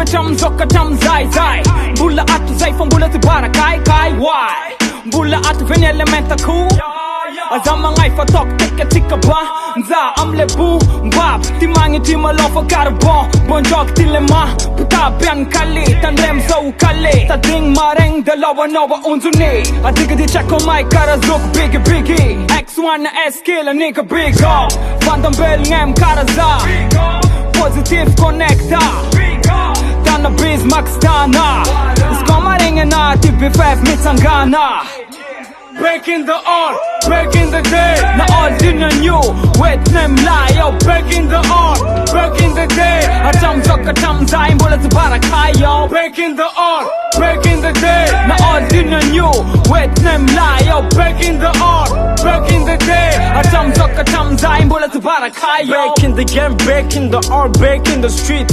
be cham zokka cham zai zai. Mbola ato zay fa mbola tsy barakay why? Mbola ato ve ny elementa ko aza magnay fa ataoko tekatsika ba nza amle bombab ty magnitry malôfa carbon bonjok ty le ma pitabiany kale tandrem zao kale tadigny maregny dalawanao onjone adiga ty tsako may karazoko biggy X1 na SK la nigga big up fandambelagna am karaza positive connecta tana biz max tana iska maregny na ty B5 mitsangana. Back in the all, back in the day. Na all din na new, wet nem lie. Yo, back in the all, back in the day. Acham zokka cham zai, mbola tsy barakay yo. Back in the all, back in the day. Na all din na new, wet nem lie. Yo, back in the all, back in the day. Acham zokka cham zai, mbola tsy barakay yo. Back in the game, back in the all, back in the street.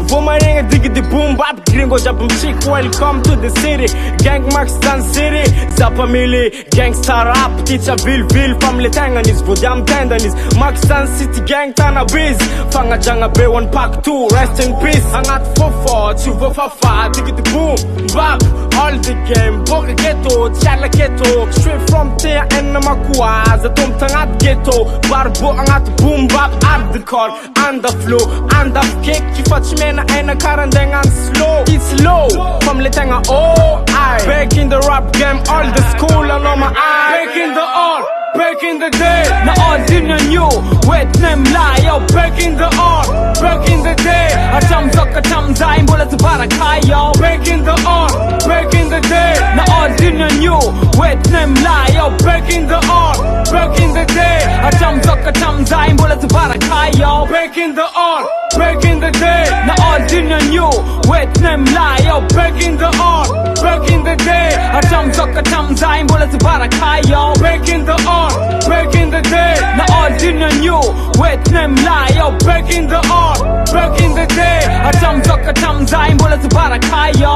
Vomarenga diggy boom bap gringo jabum chick. Welcome to the city, gang max dan city. Zapamili gangsta rap teacher vil family tanganis vodam tendanis max dan city gang tana biz fanga janga be one pack 2 rest in peace angat fofo chuvo fafa diggy boom bap all the game boga ghetto chala ghetto straight from there and makwa za tom tangat ghetto barbo angat boom bap at the call and the flow and the kick kifachmena ena karandengan slow it's low from letanga oh I back in the rap game all the school and on my eye back in the all back in the day na all din na new wet nem lie yo back in the all back in the day acham zokka cham zai mbola tsy barakay yo back in the all back in the day na all din na new wet nem lie yo back in the all back in the day acham zokka cham zai mbola tsy barakay yo back in the all back in the day na all din na new wet nem lie yo back in the all back in the day acham zokka cham zai mbola tsy barakay yo back in the all back in the day na all din na new wet nem lie yo back in the all back in the day acham zokka cham zai mbola tsy barakay yo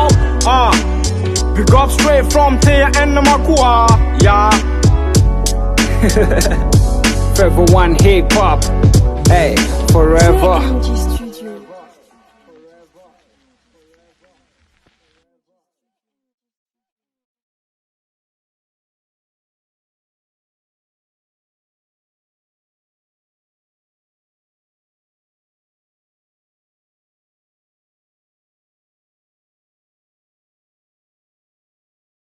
big up straight from there and makwa yeah. Forever one hip hop, hey, forever.